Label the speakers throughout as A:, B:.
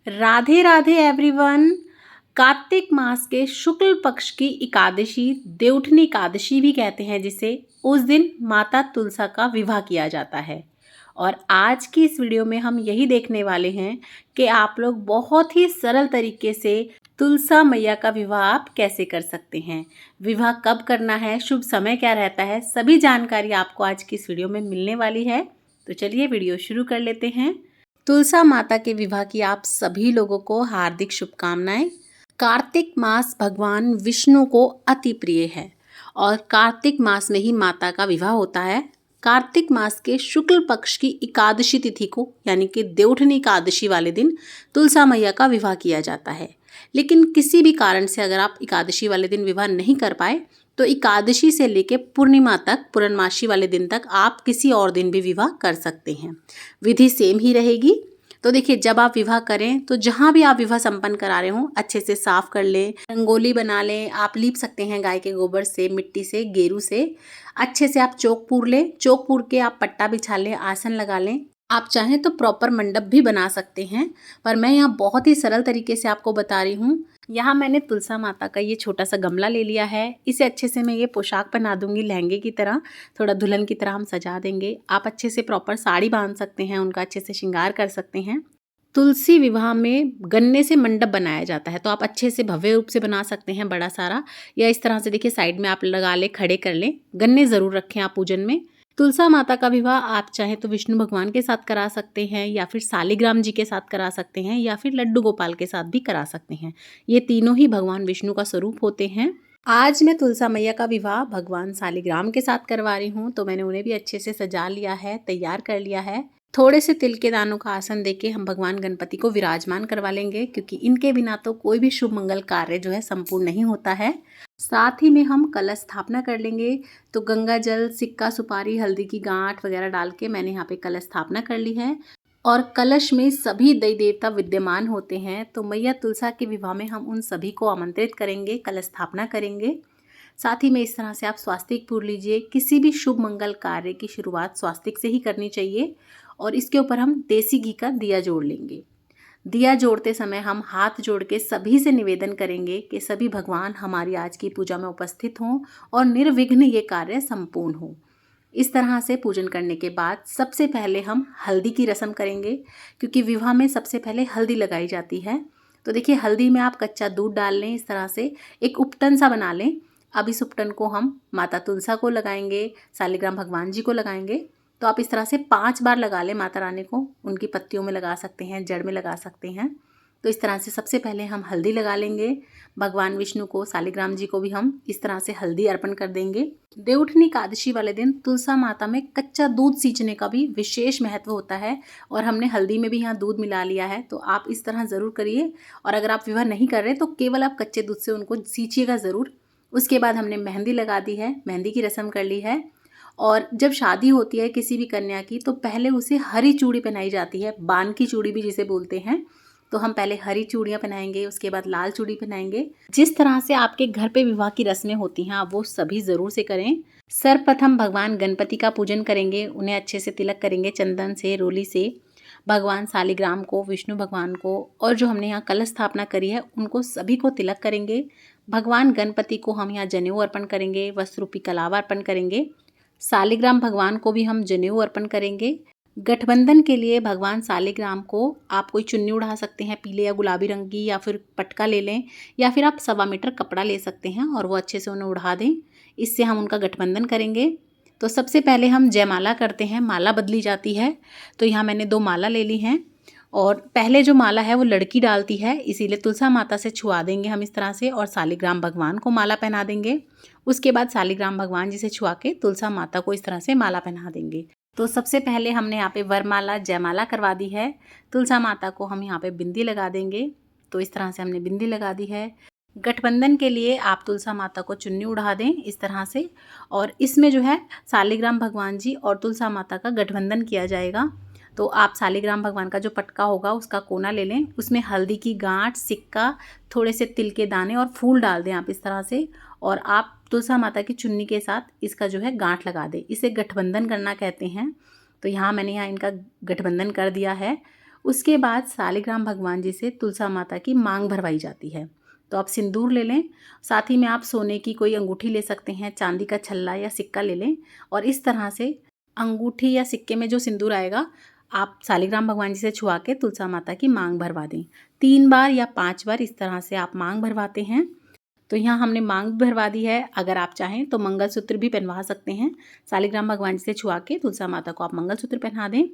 A: Radhe Radhe everyone. Kartik मास के शुक्ल पक्ष की एकादशी देवउठनी एकादशी भी कहते हैं जिसे, उस दिन माता तुलसा का विवाह किया जाता है। और आज की इस वीडियो में हम यही देखने वाले हैं कि आप लोग बहुत ही सरल तरीके से तुलसा मैया का विवाह आप कैसे कर सकते हैं, विवाह कब करना है, शुभ समय क्या रहता है, सभी जानकारी आपको आज की इस वीडियो में मिलने वाली है। तो चलिए वीडियो शुरू कर लेते हैं। तुलसा माता के विवाह की आप सभी लोगों को हार्दिक शुभकामनाएं। कार्तिक मास भगवान विष्णु को अति प्रिय है और कार्तिक मास में ही माता का विवाह होता है। कार्तिक मास के शुक्ल पक्ष की एकादशी तिथि को यानी कि देवउठनी एकादशी वाले दिन तुलसा मैया का विवाह किया जाता है। लेकिन किसी भी कारण से अगर आप एकादशी वाले दिन विवाह नहीं कर पाए तो एकादशी से लेकर पूर्णिमा तक, पूर्णमासी वाले दिन तक आप किसी और दिन भी विवाह कर सकते हैं। विधि सेम ही रहेगी। तो देखिए, जब आप विवाह करें तो जहाँ भी आप विवाह संपन्न करा रहे हो अच्छे से साफ कर लें, रंगोली बना लें। आप लीप सकते हैं गाय के गोबर से, मिट्टी से, गेरू से। अच्छे से आप चौक पूर लें, चौक पूर के आप पट्टा बिछा लें, आसन लगा लें। आप चाहें तो प्रॉपर मंडप भी बना सकते हैं, पर मैं यहाँ बहुत ही सरल तरीके से आपको बता रही हूँ। यहाँ मैंने तुलसा माता का ये छोटा सा गमला ले लिया है। इसे अच्छे से मैं ये पोशाक पहना दूंगी, लहंगे की तरह, थोड़ा दुल्हन की तरह हम सजा देंगे। आप अच्छे से प्रॉपर साड़ी बांध सकते हैं, उनका अच्छे से श्रृंगार कर सकते हैं। तुलसी विवाह में गन्ने से मंडप बनाया जाता है, तो आप अच्छे से भव्य रूप से बना सकते हैं बड़ा सारा, या इस तरह से देखिए साइड में आप लगा ले, खड़े कर लें। गन्ने ज़रूर रखें आप पूजन में। तुलसा माता का विवाह आप चाहें तो विष्णु भगवान के साथ करा सकते हैं, या फिर सालिग्राम जी के साथ करा सकते हैं, या फिर लड्डू गोपाल के साथ भी करा सकते हैं। ये तीनों ही भगवान विष्णु का स्वरूप होते हैं। आज मैं तुलसा मैया का विवाह भगवान सालिग्राम के साथ करवा रही हूँ, तो मैंने उन्हें भी अच्छे से सजा लिया है, तैयार कर लिया है। थोड़े से तिल के दानों का आसन देके हम भगवान गणपति को विराजमान करवा लेंगे, क्योंकि इनके बिना तो कोई भी शुभ मंगल कार्य जो है संपूर्ण नहीं होता है। साथ ही में हम कलश स्थापना कर लेंगे। तो गंगा जल, सिक्का, सुपारी, हल्दी की गांठ वगैरह डाल के मैंने यहाँ पे कलश स्थापना कर ली है। और कलश में सभी देवी देवता विद्यमान होते हैं, तो मैया तुलसा के विवाह में हम उन सभी को आमंत्रित करेंगे, कलश स्थापना करेंगे। साथ ही में इस तरह से आप स्वास्तिक पूर लीजिए। किसी भी शुभ मंगल कार्य की शुरुआत स्वास्तिक से ही करनी चाहिए। और इसके ऊपर हम देसी घी का दिया जोड़ लेंगे। दिया जोड़ते समय हम हाथ जोड़ के सभी से निवेदन करेंगे कि सभी भगवान हमारी आज की पूजा में उपस्थित हों और निर्विघ्न ये कार्य संपूर्ण हो। इस तरह से पूजन करने के बाद सबसे पहले हम हल्दी की रस्म करेंगे, क्योंकि विवाह में सबसे पहले हल्दी लगाई जाती है। तो देखिए, हल्दी में आप कच्चा दूध डाल लें, इस तरह से एक उपटन सा बना लें। अब इस उपटन को हम माता तुलसा को लगाएंगे, सालिग्राम भगवान जी को लगाएंगे। तो आप इस तरह से 5 बार लगा लें माता रानी को। उनकी पत्तियों में लगा सकते हैं, जड़ में लगा सकते हैं। तो इस तरह से सबसे पहले हम हल्दी लगा लेंगे। भगवान विष्णु को, सालिग्राम जी को भी हम इस तरह से हल्दी अर्पण कर देंगे। देवउठनी एकादशी वाले दिन तुलसा माता में कच्चा दूध सींचने का भी विशेष महत्व होता है, और हमने हल्दी में भी यहाँ दूध मिला लिया है। तो आप इस तरह ज़रूर करिए। और अगर आप विवाह नहीं कर रहे तो केवल आप कच्चे दूध से उनको सींचिएगा ज़रूर। उसके बाद हमने मेहंदी लगा दी है, मेहंदी की रस्म कर ली है। और जब शादी होती है किसी भी कन्या की, तो पहले उसे हरी चूड़ी पहनाई जाती है, बान की चूड़ी भी जिसे बोलते हैं। तो हम पहले हरी चूड़ियाँ पहनाएंगे, उसके बाद लाल चूड़ी पहनाएंगे। जिस तरह से आपके घर पे विवाह की रस्में होती हैं, आप वो सभी ज़रूर से करें। सर्वप्रथम भगवान गणपति का पूजन करेंगे, उन्हें अच्छे से तिलक करेंगे चंदन से, रोली से। भगवान सालिग्राम को, विष्णु भगवान को, और जो हमने यहाँ कलश स्थापना करी है उनको सभी को तिलक करेंगे। भगवान गणपति को हम यहाँ जनेऊ अर्पण करेंगे, वस्त्र रूपी कलावा अर्पण करेंगे। सालिग्राम भगवान को भी हम जनेऊ अर्पण करेंगे। गठबंधन के लिए भगवान सालिग्राम को आप कोई चुन्नी उड़ा सकते हैं, पीले या गुलाबी रंग की, या फिर पटका ले लें, या फिर आप 1.25 मीटर कपड़ा ले सकते हैं और वो अच्छे से उन्हें उड़ा दें। इससे हम उनका गठबंधन करेंगे। तो सबसे पहले हम जयमाला करते हैं, माला बदली जाती है। तो यहाँ मैंने 2 माला ले ली हैं, और पहले जो माला है वो लड़की डालती है, इसीलिए तुलसा माता से छुआ देंगे हम इस तरह से, और सालिग्राम भगवान को माला पहना देंगे। उसके बाद सालिग्राम भगवान जी से छुआ के तुलसा माता को इस तरह से माला पहना देंगे। तो सबसे पहले हमने यहाँ पे वरमाला, जयमाला करवा दी है। तुलसा माता को हम यहाँ पे बिंदी लगा देंगे। तो इस तरह से हमने बिंदी लगा दी है। गठबंधन के लिए आप तुलसा माता को चुन्नी उड़ा दें इस तरह से, और इसमें जो है सालिग्राम भगवान जी और तुलसा माता का गठबंधन किया जाएगा। तो आप सालिग्राम भगवान का जो पटका होगा उसका कोना ले लें, उसमें हल्दी की गांठ, सिक्का, थोड़े से तिल के दाने और फूल डाल दें आप इस तरह से, और आप तुलसा माता की चुन्नी के साथ इसका जो है गांठ लगा दें। इसे गठबंधन करना कहते हैं। तो यहाँ मैंने इनका गठबंधन कर दिया है। उसके बाद सालिग्राम भगवान जी से तुलसा माता की मांग भरवाई जाती है। तो आप सिंदूर ले लें, साथ ही में आप सोने की कोई अंगूठी ले सकते हैं, चांदी का छल्ला या सिक्का ले लें और इस तरह से अंगूठी या सिक्के में जो सिंदूर आएगा आप सालिग्राम भगवान जी से छुआ के तुलसा माता की मांग भरवा दें। 3 बार या 5 बार इस तरह से आप मांग भरवाते हैं। तो यहाँ हमने मांग भरवा दी है। अगर आप चाहें तो मंगलसूत्र भी पहनवा सकते हैं। सालिग्राम भगवान जी से छुआ के तुलसा माता को आप मंगलसूत्र पहना दें।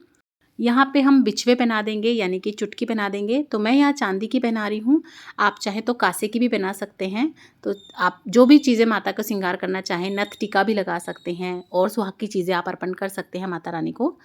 A: यहाँ पे हम बिछवे पहना देंगे, यानी कि चुटकी पहना देंगे। तो मैं यहाँ चांदी की पहना रही हूँ, आप चाहें तो कांसे की भी पहना सकते हैं। तो आप जो भी चीज़ें माता का श्रृंगार करना चाहें, नथ टीका भी लगा सकते हैं और सुहाग की चीज़ें आप अर्पण कर सकते हैं माता रानी को।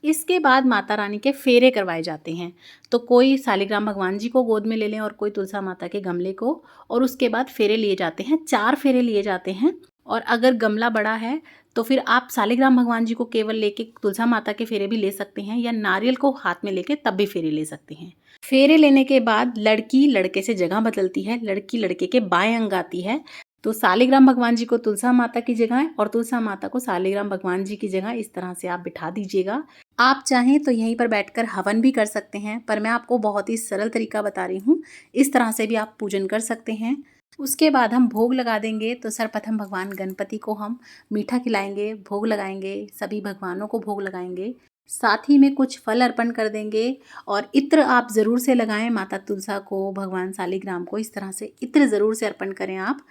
A: इसके बाद माता रानी के फेरे करवाए जाते हैं। तो कोई सालिग्राम भगवान जी को गोद में ले लें और कोई तुलसा माता के गमले को, और उसके बाद फेरे लिए जाते हैं। 4 फेरे लिए जाते हैं। और अगर गमला बड़ा है तो फिर आप सालिग्राम भगवान जी को केवल लेके तुलसा माता के फेरे भी ले सकते हैं, या नारियल को हाथ में लेके तब भी फेरे ले सकते हैं। फेरे लेने के बाद लड़की लड़के से जगह बदलती है, लड़की लड़के के बाएं अंग आती है। तो सालिग्राम भगवान जी को तुलसा माता की जगह और तुलसा माता को सालिग्राम भगवान जी की जगह इस तरह से आप बिठा दीजिएगा। आप चाहें तो यहीं पर बैठकर हवन भी कर सकते हैं, पर मैं आपको बहुत ही सरल तरीका बता रही हूँ। इस तरह से भी आप पूजन कर सकते हैं। उसके बाद हम भोग लगा देंगे। तो सर्वप्रथम भगवान गणपति को हम मीठा खिलाएंगे, भोग लगाएंगे, सभी भगवानों को भोग लगाएंगे, साथ ही में कुछ फल अर्पण कर देंगे। और इत्र आप ज़रूर से लगाएं, माता तुलसा को, भगवान सालिग्राम को, इस तरह से इत्र ज़रूर से अर्पण करें आप।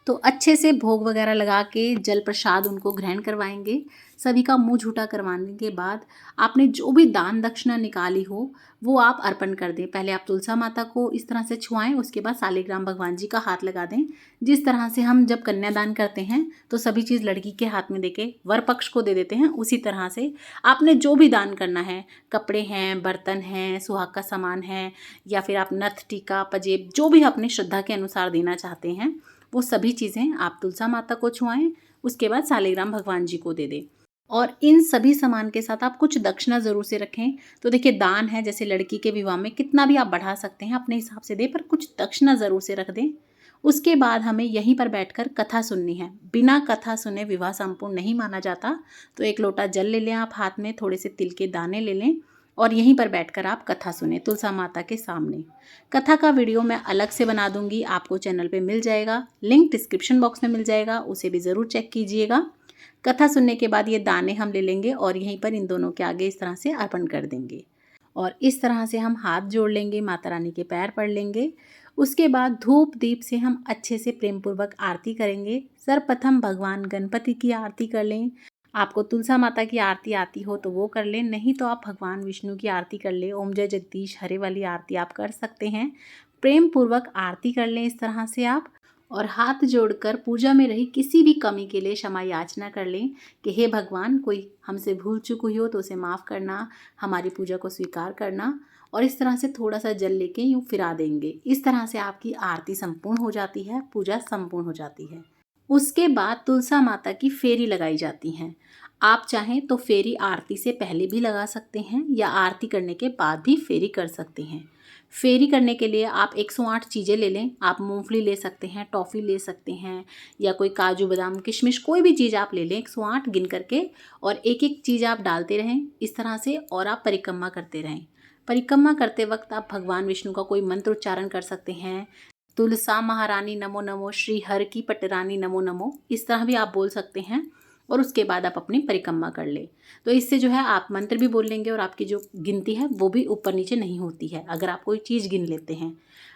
A: तो अच्छे से भोग वगैरह लगा के जल प्रसाद उनको ग्रहण करवाएंगे। सभी का मुंह झूठा करवाने के बाद आपने जो भी दान दक्षिणा निकाली हो वो आप अर्पण कर दें। पहले आप तुलसा माता को इस तरह से छुआएं, उसके बाद सालिग्राम भगवान जी का हाथ लगा दें। जिस तरह से हम जब कन्यादान करते हैं तो सभी चीज़ लड़की के हाथ में देके वर पक्ष को दे देते हैं, उसी तरह से आपने जो भी दान करना है, कपड़े हैं, बर्तन हैं, सुहाग का सामान है, या फिर आप नथ टीका पजेब जो भी अपने श्रद्धा के अनुसार देना चाहते हैं, वो सभी चीज़ें आप तुलसा माता को छुआएं, उसके बाद सालिग्राम भगवान जी को दे दें। और इन सभी सामान के साथ आप कुछ दक्षिणा ज़रूर से रखें। तो देखिए, दान है, जैसे लड़की के विवाह में कितना भी आप बढ़ा सकते हैं, अपने हिसाब से दें, पर कुछ दक्षिणा ज़रूर से रख दें। उसके बाद हमें यहीं पर बैठकर कथा सुननी है। बिना कथा सुने विवाह संपूर्ण नहीं माना जाता। तो 1 लोटा जल ले लें आप हाथ में, थोड़े से तिल के दाने ले लें और यहीं पर बैठकर आप कथा सुने तुलसा माता के सामने। कथा का वीडियो मैं अलग से बना दूंगी, आपको चैनल पे मिल जाएगा, लिंक डिस्क्रिप्शन बॉक्स में मिल जाएगा, उसे भी ज़रूर चेक कीजिएगा। कथा सुनने के बाद ये दाने हम ले लेंगे और यहीं पर इन दोनों के आगे इस तरह से अर्पण कर देंगे। और इस तरह से हम हाथ जोड़ लेंगे, माता रानी के पैर पड़ लेंगे। उसके बाद धूप दीप से हम अच्छे से प्रेम पूर्वक आरती करेंगे। सर्वप्रथम भगवान गणपति की आरती कर लें। आपको तुलसा माता की आरती आती हो तो वो कर लें, नहीं तो आप भगवान विष्णु की आरती कर लें। ओम जय जगदीश हरे वाली आरती आप कर सकते हैं। प्रेम पूर्वक आरती कर लें इस तरह से आप, और हाथ जोड़कर पूजा में रही किसी भी कमी के लिए क्षमा याचना कर लें कि हे भगवान, कोई हमसे भूल चूक हुई हो तो उसे माफ़ करना, हमारी पूजा को स्वीकार करना। और इस तरह से थोड़ा सा जल लेके यूँ फिरा देंगे। इस तरह से आपकी आरती संपूर्ण हो जाती है, पूजा संपूर्ण हो जाती है। उसके बाद तुलसा माता की फेरी लगाई जाती हैं। आप चाहें तो फेरी आरती से पहले भी लगा सकते हैं या आरती करने के बाद भी फेरी कर सकते हैं। फेरी करने के लिए आप 108 चीज़ें ले लें। आप मूंगफली ले सकते हैं, टॉफ़ी ले सकते हैं, या कोई काजू बादाम किशमिश कोई भी चीज़ आप ले लें 108 गिन करके, और एक एक चीज़ आप डालते रहें इस तरह से, और आप परिक्रमा करते रहें। परिक्रमा करते वक्त आप भगवान विष्णु का कोई मंत्र उच्चारण कर सकते हैं। तुलसा महारानी नमो नमो, श्री हर की पटरानी नमो नमो, इस तरह भी आप बोल सकते हैं। और उसके बाद आप अपनी परिक्रमा कर ले। तो इससे जो है आप मंत्र भी बोल लेंगे और आपकी जो गिनती है वो भी ऊपर नीचे नहीं होती है, अगर आप कोई चीज़ गिन लेते हैं।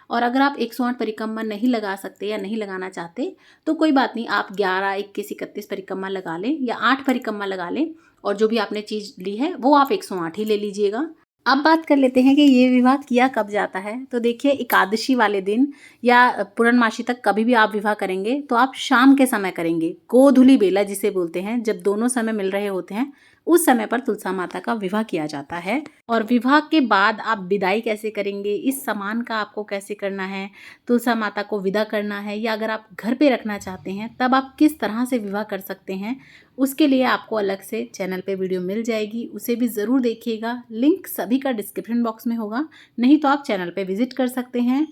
A: और अगर आप 108 परिक्रमा नहीं लगा सकते या नहीं लगाना चाहते तो कोई बात नहीं, आप 11, 21, 31 परिक्रमा लगा लें या 8 परिक्रमा लगा लें, और जो भी आपने चीज़ ली है वो आप 108 ही ले लीजिएगा। अब बात कर लेते हैं कि ये विवाह किया कब जाता है। तो देखिए, एकादशी वाले दिन या पूर्णमासी तक कभी भी आप विवाह करेंगे तो आप शाम के समय करेंगे। गोधूली बेला जिसे बोलते हैं, जब दोनों समय मिल रहे होते हैं, उस समय पर तुलसा माता का विवाह किया जाता है। और विवाह के बाद आप विदाई कैसे करेंगे, इस सामान का आपको कैसे करना है, तुलसा माता को विदा करना है या अगर आप घर पे रखना चाहते हैं तब आप किस तरह से विवाह कर सकते हैं, उसके लिए आपको अलग से चैनल पे वीडियो मिल जाएगी, उसे भी ज़रूर देखिएगा। लिंक सभी का डिस्क्रिप्शन बॉक्स में होगा, नहीं तो आप चैनल पे विजिट कर सकते हैं।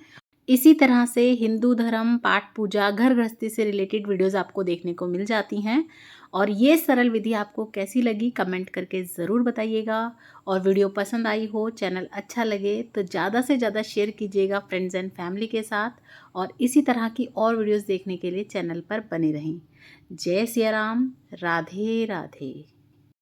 A: इसी तरह से हिंदू धर्म, पाठ पूजा, घर गृहस्थी से रिलेटेड वीडियोस आपको देखने को मिल जाती हैं। और ये सरल विधि आपको कैसी लगी कमेंट करके ज़रूर बताइएगा। और वीडियो पसंद आई हो, चैनल अच्छा लगे तो ज़्यादा से ज़्यादा शेयर कीजिएगा फ्रेंड्स एंड फैमिली के साथ। और इसी तरह की और वीडियोस देखने के लिए चैनल पर बने रहें। जय सिया राम, राधे राधे।